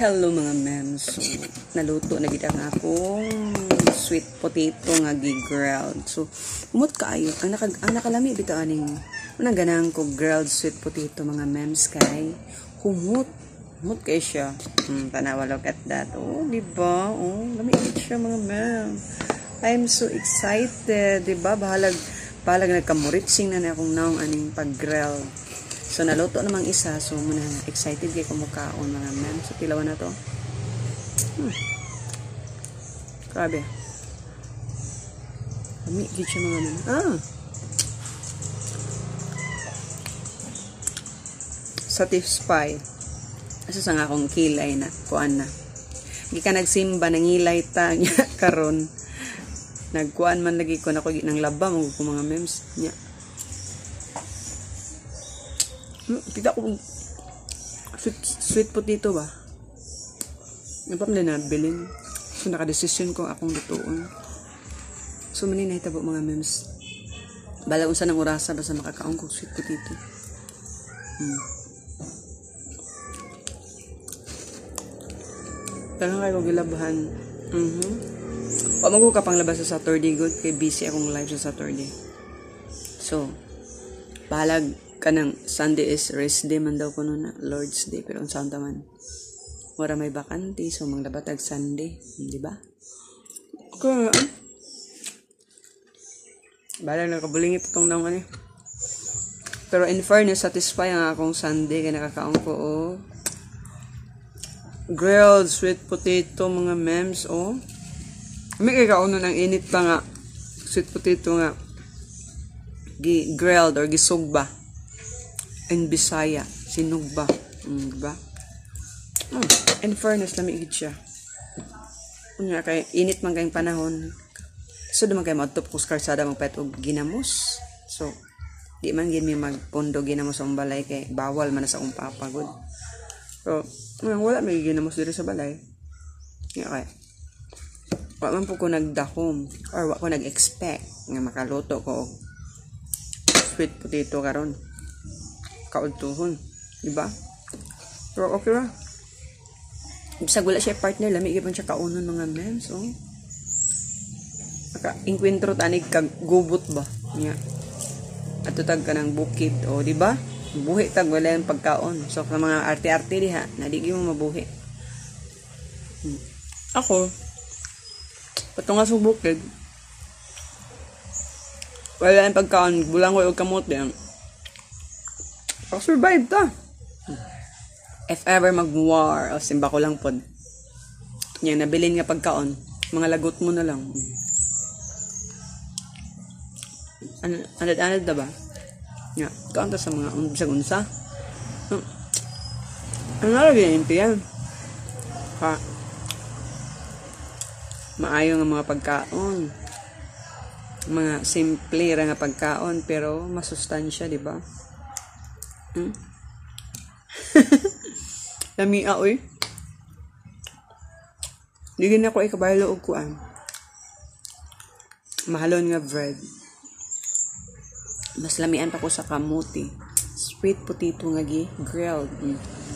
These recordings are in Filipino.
Hello mga mems. So, naluto na gid ang akong sweet potato nga gi-grilled. So, umot kaayo. Ang nakalami bitaw aning unang ganang ko grilled sweet potato mga mems kay humot. Humot kay siya. Tanawa look at that. Oh, di ba? Oh, lami siya mga mems. I'm so excited, di ba? Bahalag nagkamuritsing na akong naong aning pag-grill. So, naluto namang isa. So, muna excited kayo kumukaon mga ma'am. So, tilawan na to. Grabe. Lami, gid siya mga ma'am. Satisfy. Asa sa nga akong kilay na. Kuan na. Hindi ka nagsimba, nangilay ta niya karon. Nagkuan man lagi ko na ko ng laba mga mga memes niya. Kita ko sweet potato ba? Napam na nabilin. So naka-decision ko akong lutuon. So mani nahitabo mga memes. Bala unsa nang orasa basta makakaon ko sweet potato. Tanang kayo gilabahan. Pamago ka pang labas sa Saturday good kay busy akong live sa Saturday. So balag kanang Sunday is rest day man daw kuno na Lord's Day pero unsa man wala may bakante so manglabatag Sunday, di ba? Okay. Bala na kabulingit itong naong ano. Pero in fairness, satisfy ang akong Sunday kaya nakakaon ko grilled sweet potato mga mems may kakaon ng init pa nga sweet potato nga grilled or gisugba in Bisaya, sinugba. Diba? In fairness, lamigid siya. Kunya kay init man kayong panahon. So, naman kayo matupok sa karsada magpahit og ginamos. So, di man gin may magpondo ginamos sa balay kay bawal man na sa umpapagod. So, wala may ginamos dito sa balay. Kaya wala man po ko nagdahom or wala ko nag-expect nga makaluto ko sweet potato karon. Kaudtuhon, di ba? Pero okay ra. Bisag wala siya partner, lamig gyud siya kaunon mga mems, Maka-inkwentro tanig kag gubot ba? Nya. Ato tag kanang bukid, di ba? Buhi tag wala yung pagkaon. So sa mga arte-arte diha, na di mo mabuhi. Ako patunga sa bukid. Wala yung pagkaon, bulang ko og kamote. Survive ta. If ever mag-war, o simba ko lang pod. Yan, nabilin nga pagkaon. Mga lagot mo na lang. Anad-anad na ba? Nga, kaon ta sa mga unsa-unsa. Ano lagi yung yan? Maayo nga mga pagkaon. Mga simple ra nga pagkaon, pero masustansya, di ba? Lamia oy. Digin ako ikabaylo og kuan. Mahalon nga bread. Mas lamian pa ko sa kamuti. Sweet potato nga grilled.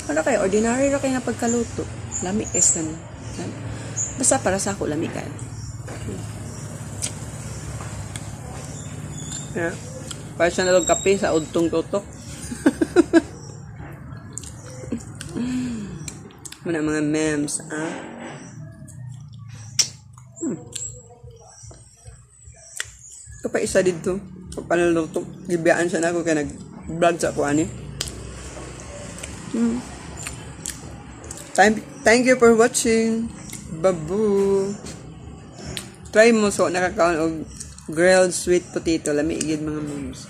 Ano kay ordinary ra kay nga pagkaluto. Lami esan. Basta para sa ako lami kay. Yeah. Para siya nalog kape sa udtong tutok. Mana mga memes, Ito pa isa dito. Panuluto. Gibiyaan siya na ako kaya nag-vlog sa ako, Thank you for watching. Babu. Try mo so nakakaon og grilled sweet potato. Lami igid mga memes.